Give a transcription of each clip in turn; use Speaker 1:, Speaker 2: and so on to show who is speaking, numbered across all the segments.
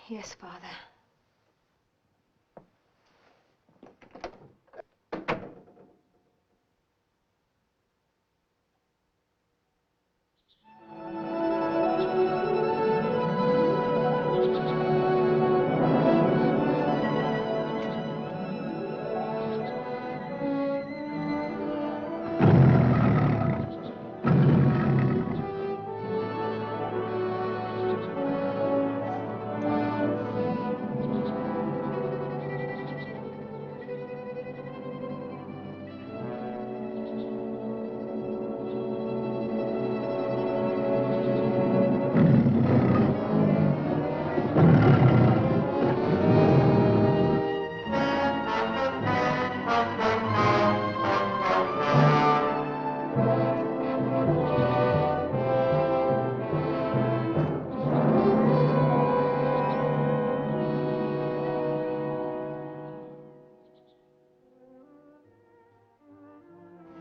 Speaker 1: Yes, Father.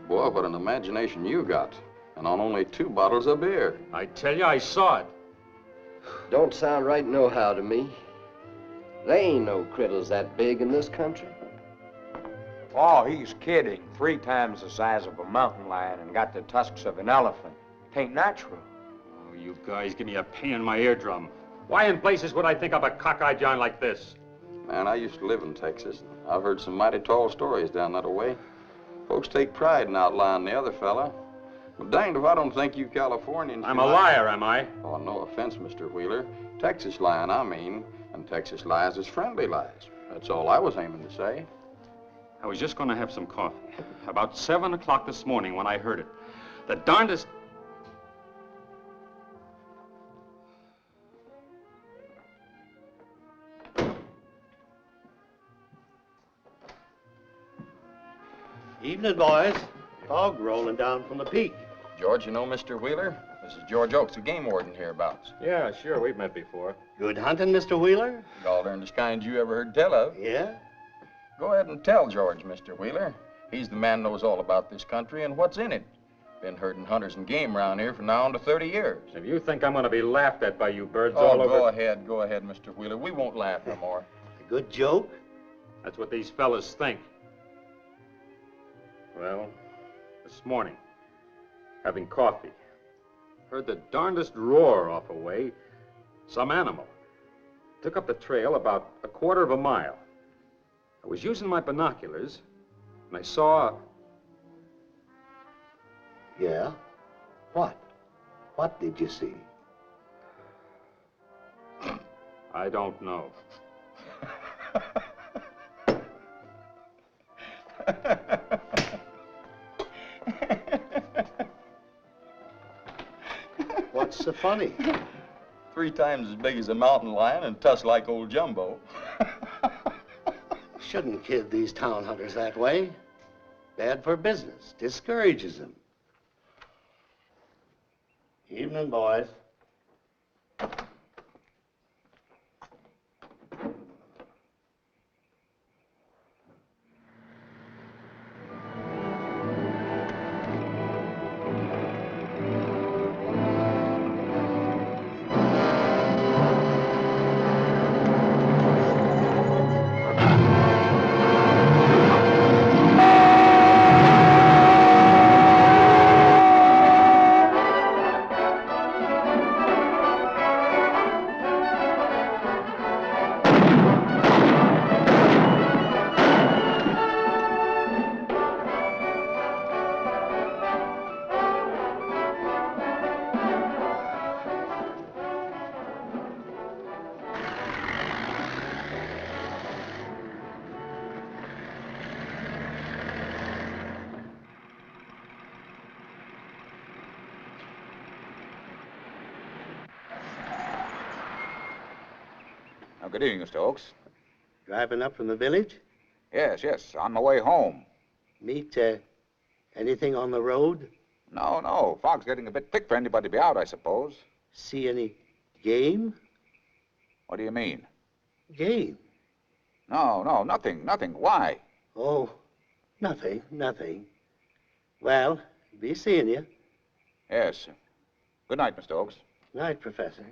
Speaker 2: Boy, what an imagination you got. And on only 2 bottles of beer.
Speaker 3: I tell you, I saw it.
Speaker 4: Don't sound right nohow to me. There ain't no critters that big in this country.
Speaker 5: Oh, he's kidding. 3 times the size of a mountain lion and got the tusks of an elephant. Tain't natural.
Speaker 3: Oh, you guys give me a pain in my eardrum. Why in places would I think of a cockeyed yarn like this?
Speaker 2: Man, I used to live in Texas. I've heard some mighty tall stories down that way. Folks take pride in outlying the other fella. But danged if I don't think you Californians...
Speaker 3: I'm a liar, am I?
Speaker 2: Oh, no offense, Mr. Wheeler. Texas lying, I mean. And Texas lies is friendly lies. That's all I was aiming to say.
Speaker 3: I was just going to have some coffee. About 7 o'clock this morning when I heard it. The darndest...
Speaker 6: Evening, boys. Fog rolling down from the peak.
Speaker 2: George, you know Mr. Wheeler? This is George Oakes, the game warden hereabouts.
Speaker 3: Yeah, sure, we've met before.
Speaker 6: Good hunting, Mr. Wheeler?
Speaker 2: All darndest kind you ever heard tell of.
Speaker 6: Yeah?
Speaker 2: Go ahead and tell George, Mr. Wheeler. He's the man who knows all about this country and what's in it. Been herding hunters and game around here for now on to 30 years.
Speaker 3: If you think I'm going to be laughed at by you birds all over...
Speaker 2: Go ahead, Mr. Wheeler. We won't laugh no more.
Speaker 6: A good joke?
Speaker 3: That's what these fellas think. Well, this morning, having coffee, heard the darndest roar off away. Some animal. Took up the trail about a quarter of a mile. I was using my binoculars, and I saw...
Speaker 6: Yeah? What? What did you see?
Speaker 3: I don't know.
Speaker 6: What's so funny?
Speaker 2: 3 times as big as a mountain lion and tusked like old Jumbo.
Speaker 6: Shouldn't kid these town hunters that way. Bad for business. Discourages them. Evening, boys.
Speaker 7: Good evening, Mr. Oakes.
Speaker 6: Driving up from the village?
Speaker 7: Yes, on my way home.
Speaker 6: Meet, anything on the road?
Speaker 7: No, fog's getting a bit thick for anybody to be out, I suppose.
Speaker 6: See any game?
Speaker 7: What do you mean?
Speaker 6: Game?
Speaker 7: No, nothing. Why?
Speaker 6: Oh, nothing. Well, be seeing you.
Speaker 7: Yes. Good night, Mr. Oakes.
Speaker 6: Night, Professor.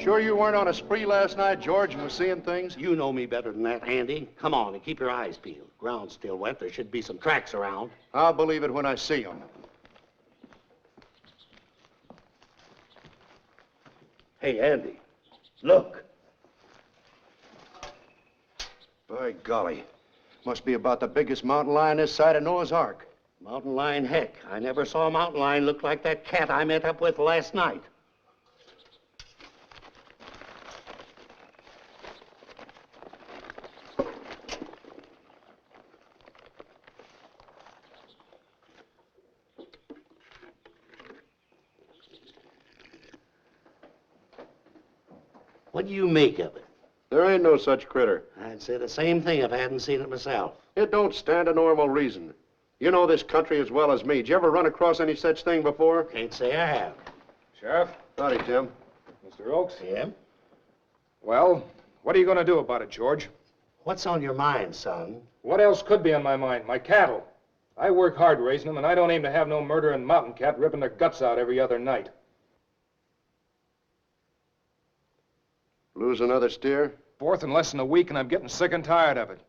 Speaker 6: Sure you weren't on a spree last night, George, and was seeing things?
Speaker 1: You know me better than that, Andy. Come on and keep your eyes peeled. Ground's still wet. There should be some tracks around.
Speaker 6: I'll believe it when I see them.
Speaker 1: Hey, Andy, look.
Speaker 6: By golly. Must be about the biggest mountain lion this side of Noah's Ark.
Speaker 1: Mountain lion, heck. I never saw a mountain lion look like that cat I met up with last night. What do you make of it?
Speaker 6: There ain't no such critter.
Speaker 1: I'd say the same thing if I hadn't seen it myself.
Speaker 6: It don't stand a normal reason. You know this country as well as me. Did you ever run across any such thing before?
Speaker 1: Can't say I have.
Speaker 3: Sheriff?
Speaker 6: Howdy, Tim.
Speaker 3: Mr. Oakes?
Speaker 1: Yeah?
Speaker 3: Well, what are you going to do about it, George?
Speaker 1: What's on your mind, son?
Speaker 3: What else could be on my mind? My cattle. I work hard raising them, and I don't aim to have no murdering mountain cat ripping their guts out every other night.
Speaker 6: Lose another steer?
Speaker 3: Fourth in less than a week, and I'm getting sick and tired of it.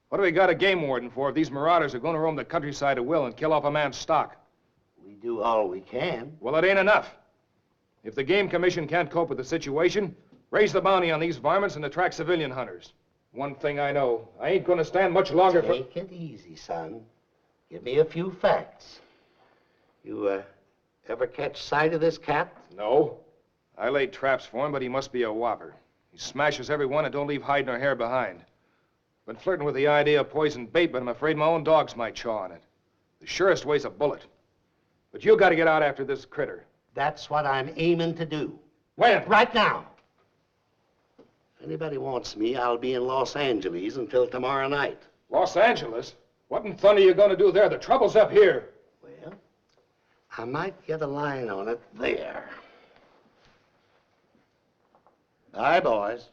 Speaker 3: What do we got a game warden for if these marauders are going to roam the countryside at will and kill off a man's stock?
Speaker 1: We do all we can.
Speaker 3: Well, it ain't enough. If the Game Commission can't cope with the situation, raise the bounty on these varmints and attract civilian hunters. One thing I know, I ain't going to stand much longer for...
Speaker 1: Take it easy, son. Give me a few facts. You, ever catch sight of this cat?
Speaker 3: No. I laid traps for him, but he must be a whopper. He smashes every one and don't leave hide nor hair behind. Been flirting with the idea of poisoned bait, but I'm afraid my own dogs might chaw on it. The surest way's a bullet. But you got to get out after this critter.
Speaker 1: That's what I'm aiming to do.
Speaker 3: When?
Speaker 1: Right now. If anybody wants me, I'll be in Los Angeles until tomorrow night.
Speaker 3: Los Angeles? What in thunder are you going to do there? The trouble's up here.
Speaker 1: Well, I might get a line on it there. Bye, boys.